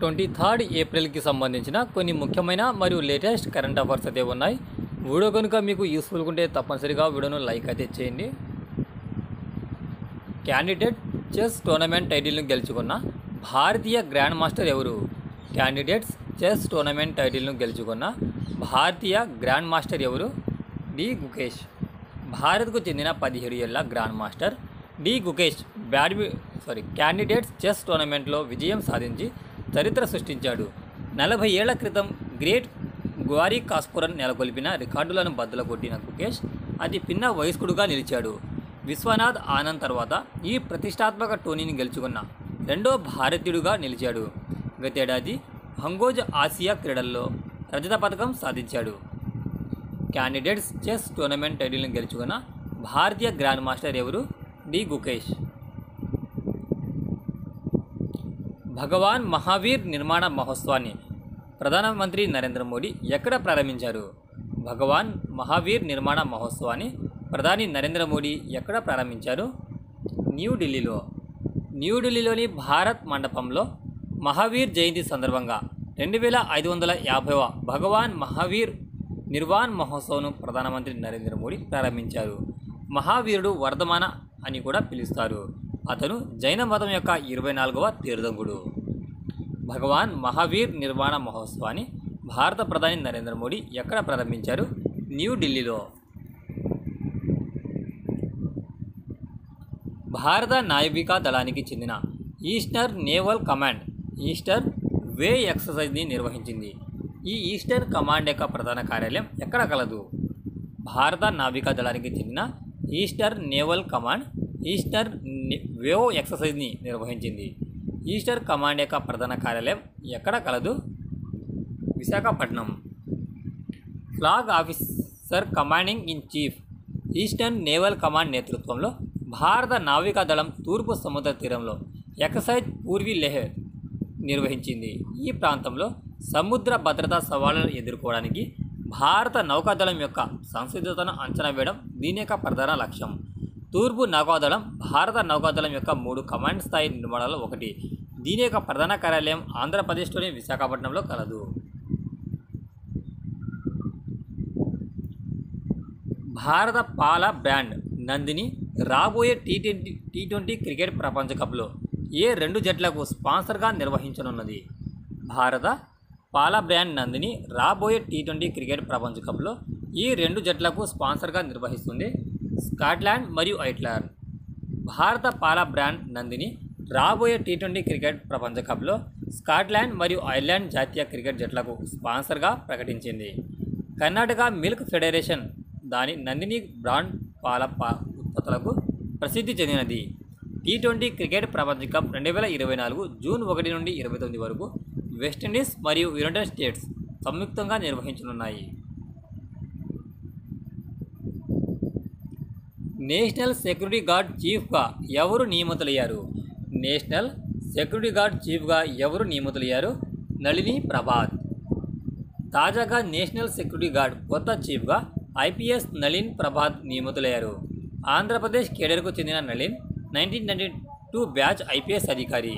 23 ఏప్రిల్కి సంబంధించిన కొన్ని ముఖ్యమైన మరియు లేటెస్ట్ కరెంట్ అఫైర్స్ అయితే ఉన్నాయి. వీడియో కనుక మీకు యూస్ఫుల్గా ఉంటే తప్పనిసరిగా వీడియోను లైక్ అయితే చేయండి. క్యాండిడేట్ చెస్ టోర్నమెంట్ టైటిల్ను గెలుచుకున్న భారతీయ గ్రాండ్ మాస్టర్ ఎవరు? క్యాండిడేట్స్ చెస్ టోర్నమెంట్ టైటిల్ను గెలుచుకున్న భారతీయ గ్రాండ్ మాస్టర్ ఎవరు? డి గుకేష్. భారత్కు చెందిన 17 ఏళ్ల grandmaster D Gukesh candidates chess టోర్నమెంట్లో విజయం సాధించి చరిత్ర సృష్టించాడు. 40 ఏళ్ల క్రితం గ్రేట్ గ్వారీ కాస్పురన్ నెలకొల్పిన రికార్డులను బద్దలు కొట్టిన గుకేష్ అతి పిన్న వయస్కుడుగా నిలిచాడు. విశ్వనాథ్ ఆనంద్ తర్వాత ఈ ప్రతిష్టాత్మక టోర్నీని గెలుచుకున్న రెండో భారతీయుడుగా నిలిచాడు. గతేడాది హంగోజ్ ఆసియా క్రీడల్లో రజత పథకం సాధించాడు. క్యాండిడేట్స్ చెస్ టోర్నమెంట్ టైటిల్ని గెలుచుకున్న భారతీయ గ్రాండ్ మాస్టర్ ఎవరు? డి గుకేష్. భగవాన్ మహావీర్ నిర్మాణ మహోత్సవాన్ని ప్రధానమంత్రి నరేంద్ర మోడీ ఎక్కడ ప్రారంభించారు? భగవాన్ మహావీర్ నిర్మాణ మహోత్సవాన్ని ప్రధాని నరేంద్ర మోడీ ఎక్కడ ప్రారంభించారు? న్యూఢిల్లీలో. న్యూఢిల్లీలోని భారత్ మండపంలో మహావీర్ జయంతి సందర్భంగా 2550వ భగవాన్ మహావీర్ నిర్వాణ్ మహోత్సవ్ను ప్రధానమంత్రి నరేంద్ర మోడీ ప్రారంభించారు. మహావీరుడు వర్ధమాన అని కూడా పిలుస్తారు. అతను జైన మతం యొక్క 24వ తీర్థంకుడు. భగవాన్ మహావీర్ నిర్వాణ మహోత్సవాన్ని భారత ప్రధాని నరేంద్ర మోడీ ఎక్కడ ప్రారంభించారు? న్యూఢిల్లీలో. భారత నావికా దళానికి చెందిన ఈస్టర్న్ నేవల్ కమాండ్ ఈస్టర్ వే ఎక్సర్సైజ్ని నిర్వహించింది. ఈ ఈస్టర్న్ కమాండ్ యొక్క ప్రధాన కార్యాలయం ఎక్కడ కలదు? భారత నావికా దళానికి చెందిన eastern naval command eastern wave ఎక్సర్సైజ్ని నిర్వహించింది. ఈస్టర్ కమాండ్ యొక్క ప్రధాన కార్యాలయం ఎక్కడ కలదు? Visakhapatnam. Flag officer commanding in chief eastern naval command నేతృత్వంలో భారత నావికా దళం తూర్పు సముద్ర తీరంలో ఎక్సర్సైజ్ పూర్వీ లెహ్ నిర్వహించింది. ఈ ప్రాంతంలో సముద్ర భద్రతా సవాళ్లను ఎదుర్కోవడానికి భారత నౌకాదళం యొక్క సంసిద్ధతను అంచనా వేయడం దీని యొక్క ప్రధాన లక్ష్యం. తూర్పు నౌకాదళం భారత నౌకాదళం యొక్క 3 కమాండ్ స్థాయి నిర్మాణాల్లో ఒకటి. దీని యొక్క ప్రధాన కార్యాలయం ఆంధ్రప్రదేశ్లోని విశాఖపట్నంలో కలదు. భారత పాల బ్రాండ్ నందిని రాబోయే టీ20 క్రికెట్ ప్రపంచ కప్లో ఏ 2 జట్లకు స్పాన్సర్గా నిర్వహించనున్నది? భారత పాల బ్రాండ్ నందిని రాబోయే టీ20 క్రికెట్ ప్రపంచ కప్లో ఈ 2 జట్లకు స్పాన్సర్గా నిర్వహిస్తుంది స్కాట్లాండ్ మరియు ఐర్లాండ్. భారత పాల బ్రాండ్ నందిని రాబోయే టీ20 క్రికెట్ ప్రపంచ కప్లో స్కాట్లాండ్ మరియు ఐర్లాండ్ జాతీయ క్రికెట్ జట్లకు స్పాన్సర్గా ప్రకటించింది. కర్ణాటక మిల్క్ ఫెడరేషన్ దాని నందిని బ్రాండ్ పాల ఉత్పత్తులకు ప్రసిద్ధి చెందినది. టీ20 క్రికెట్ ప్రపంచ కప్ 2024 జూన్ 1 నుండి 29 వరకు వెస్టిండీస్ మరియు యునైటెడ్ స్టేట్స్ సంయుక్తంగా నిర్వహించనున్నాయి. నేషనల్ సెక్యూరిటీ గార్డ్ చీఫ్గా ఎవరు నియమితులయ్యారు? నేషనల్ సెక్యూరిటీ గార్డ్ చీఫ్గా ఎవరు నియమితులయ్యారు? నళిని ప్రభాత్. తాజాగా నేషనల్ సెక్యూరిటీ గార్డ్ కొత్త చీఫ్గా ఐపీఎస్ నళిన్ ప్రభాత్ నియమితులయ్యారు. ఆంధ్రప్రదేశ్ కేడర్కు చెందిన నళిన్ 1992 బ్యాచ్ ఐపీఎస్ అధికారి.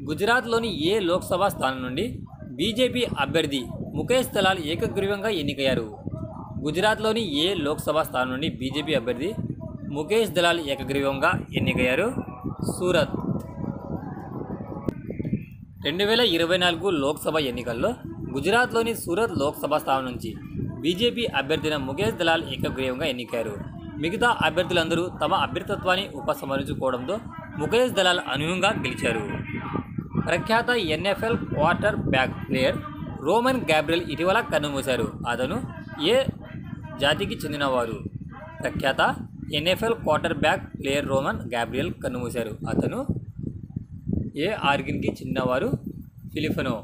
గుజరాత్లోని ఏ లోక్సభ స్థానం నుండి బీజేపీ అభ్యర్థి ముఖేష్ దలాల్ ఏకగ్రీవంగా ఎన్నికయ్యారు? గుజరాత్లోని ఏ లోక్సభ స్థానం నుండి బీజేపీ అభ్యర్థి ముఖేష్ దలాల్ ఏకగ్రీవంగా ఎన్నికయ్యారు? సూరత్. 2024 లోక్సభ ఎన్నికల్లో గుజరాత్లోని సూరత్ లోక్సభ స్థానం నుంచి బీజేపీ అభ్యర్థిన ముఖేష్ దలాల్ ఏకగ్రీవంగా ఎన్నికయ్యారు. మిగతా అభ్యర్థులందరూ తమ అభ్యర్థిత్వాన్ని ఉపసంహరించుకోవడంతో ముఖేష్ దలాల్ అనూహ్యంగా గెలిచారు. ప్రఖ్యాత NFL quarter back player Roman Gabriel ఇటీవల కన్నుమూశారు. అతను ఏ జాతికి చెందినవారు? ప్రఖ్యాత NFL quarter back player Roman Gabriel కన్నుమూశారు. అతను ఏ ఆర్గిన్కి చెందినవారు? ఫిలిపినో.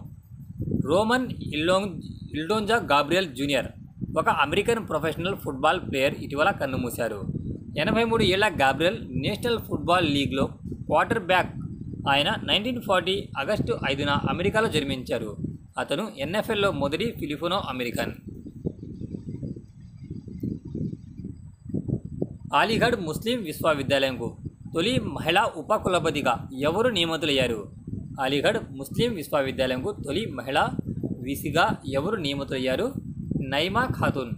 రోమన్ ఇల్డోంజా గాబ్రియల్ జూనియర్ ఒక అమెరికన్ ప్రొఫెషనల్ ఫుట్బాల్ ప్లేయర్ ఇటీవల కన్నుమూశారు. 83 ఏళ్ల గాబ్రియల్ నేషనల్ ఫుట్బాల్ లీగ్లో క్వార్టర్ బ్యాక్. ఆయన 1940 ఆగస్టు 5న అమెరికాలో జన్మించారు. అతను ఎన్ఎఫ్ఎల్లో మొదటి ఫిలిపినో అమెరికన్. అలీగఢ్ ముస్లిం విశ్వవిద్యాలయంకు తొలి మహిళా ఉపకులపతిగా ఎవరు నియమితులయ్యారు? అలీగఢ్ ముస్లిం విశ్వవిద్యాలయంకు తొలి మహిళా వీసీగా ఎవరు నియమితులయ్యారు? నైమా ఖాతున్.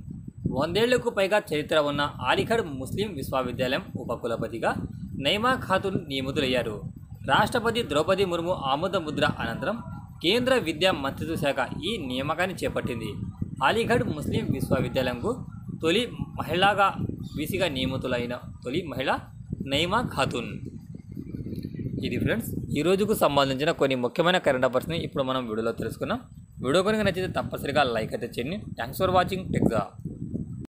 100 ఏళ్లకు పైగా చరిత్ర ఉన్న అలీగఢ్ ముస్లిం విశ్వవిద్యాలయం ఉపకులపతిగా నైమా ఖాతున్ నియమితులయ్యారు. రాష్ట్రపతి ద్రౌపది ముర్ము ఆమోద ముద్ర అనంతరం కేంద్ర విద్యా మంత్రిత్వ శాఖ ఈ నియామకాన్ని చేపట్టింది. అలీగఢ్ ముస్లిం విశ్వవిద్యాలయంకు తొలి మహిళగా వీసీగా నియమితులైన తొలి మహిళ నైమా ఖాతున్. ఇది ఫ్రెండ్స్ ఈ రోజుకు సంబంధించిన కొన్ని ముఖ్యమైన కరెంట్ అఫైర్స్ని ఇప్పుడు మనం వీడియోలో తెలుసుకున్నాం. వీడియో కనుక నచ్చితే తప్పనిసరిగా లైక్ అయితే చేయండి. Thanks for watching టెక్జా.